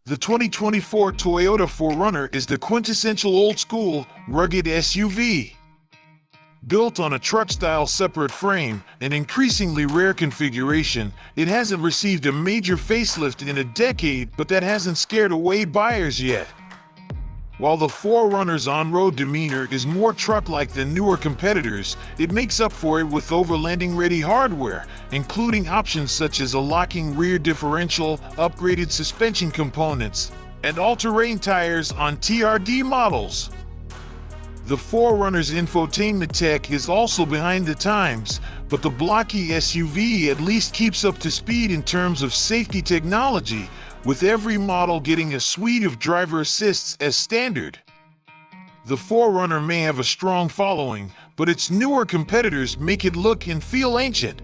The 2024 Toyota 4Runner is the quintessential old-school, rugged SUV. Built on a truck-style separate frame, an increasingly rare configuration, it hasn't received a major facelift in a decade, but that hasn't scared away buyers yet. While the 4Runner's on-road demeanor is more truck-like than newer competitors, it makes up for it with overlanding-ready hardware, including options such as a locking rear differential, upgraded suspension components, and all-terrain tires on TRD models. The 4Runner's infotainment tech is also behind the times, but the blocky SUV at least keeps up to speed in terms of safety technology, with every model getting a suite of driver assists as standard. The 4Runner may have a strong following, but its newer competitors make it look and feel ancient.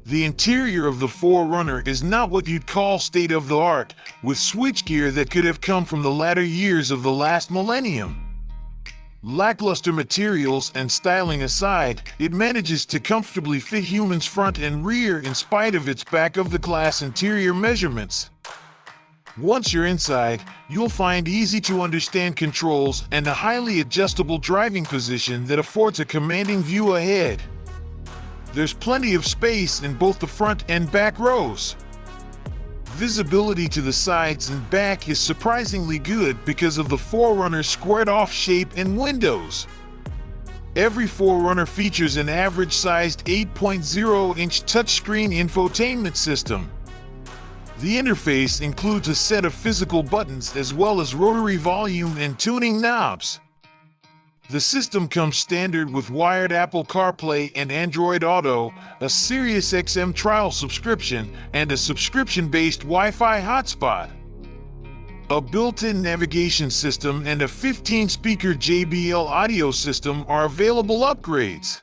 The interior of the 4Runner is not what you'd call state-of-the-art, with switchgear that could have come from the latter years of the last millennium. Lackluster materials and styling aside, it manages to comfortably fit humans front and rear in spite of its back-of-the-class interior measurements. Once you're inside, you'll find easy-to-understand controls and a highly adjustable driving position that affords a commanding view ahead. There's plenty of space in both the front and back rows. Visibility to the sides and back is surprisingly good because of the 4Runner's squared-off shape and windows. Every 4Runner features an average-sized 8.0-inch touchscreen infotainment system. The interface includes a set of physical buttons as well as rotary volume and tuning knobs. The system comes standard with wired Apple CarPlay and Android Auto, a SiriusXM trial subscription, and a subscription-based Wi-Fi hotspot. A built-in navigation system and a 15-speaker JBL audio system are available upgrades.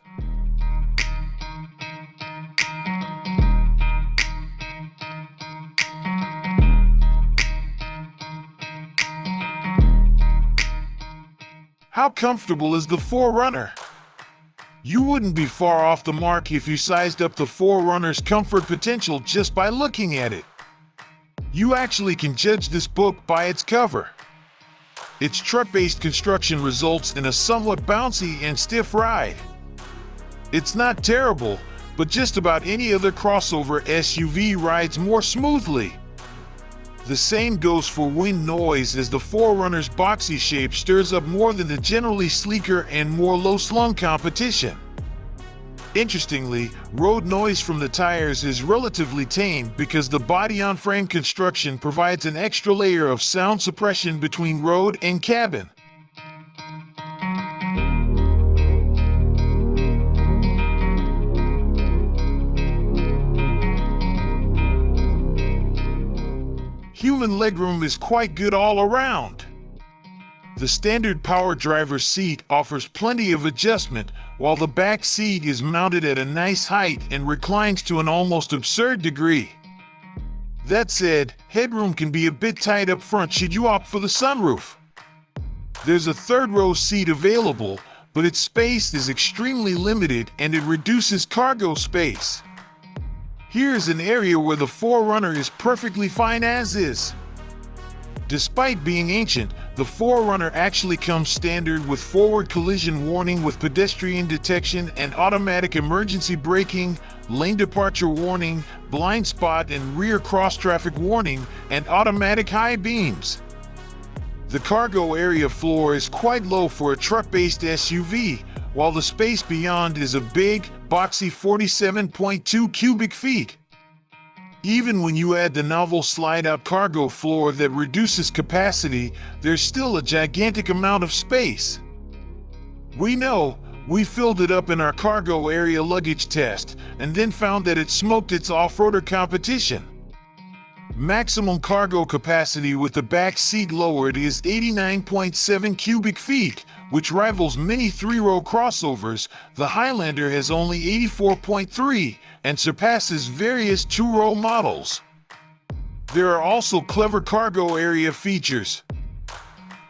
How comfortable is the 4Runner? You wouldn't be far off the mark if you sized up the 4Runner's comfort potential just by looking at it. You actually can judge this book by its cover. Its truck-based construction results in a somewhat bouncy and stiff ride. It's not terrible, but just about any other crossover SUV rides more smoothly. The same goes for wind noise, as the 4Runner's boxy shape stirs up more than the generally sleeker and more low-slung competition. Interestingly, road noise from the tires is relatively tame because the body-on-frame construction provides an extra layer of sound suppression between road and cabin. Human legroom is quite good all around. The standard power driver's seat offers plenty of adjustment, while the back seat is mounted at a nice height and reclines to an almost absurd degree. That said, headroom can be a bit tight up front should you opt for the sunroof. There's a third-row seat available, but its space is extremely limited and it reduces cargo space. Here's an area where the 4Runner is perfectly fine as is. Despite being ancient, the 4Runner actually comes standard with forward collision warning with pedestrian detection and automatic emergency braking, lane departure warning, blind spot and rear cross-traffic warning, and automatic high beams. The cargo area floor is quite low for a truck-based SUV, while the space beyond is a big, boxy 47.2 cubic feet. Even when you add the novel slide-out cargo floor that reduces capacity, there's still a gigantic amount of space. We know, We filled it up in our cargo area luggage test and then found that it smoked its off-roader competition. Maximum cargo capacity with the back seat lowered is 89.7 cubic feet, which rivals many 3-row crossovers. The Highlander has only 84.3 and surpasses various 2-row models. There are also clever cargo area features.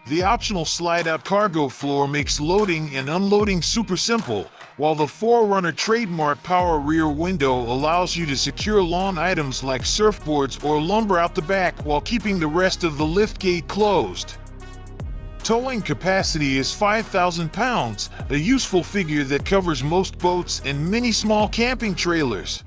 The optional slide-out cargo floor makes loading and unloading super simple, while the 4Runner trademark power rear window allows you to secure lawn items like surfboards or lumber out the back while keeping the rest of the liftgate closed. Towing capacity is 5,000 pounds, a useful figure that covers most boats and many small camping trailers.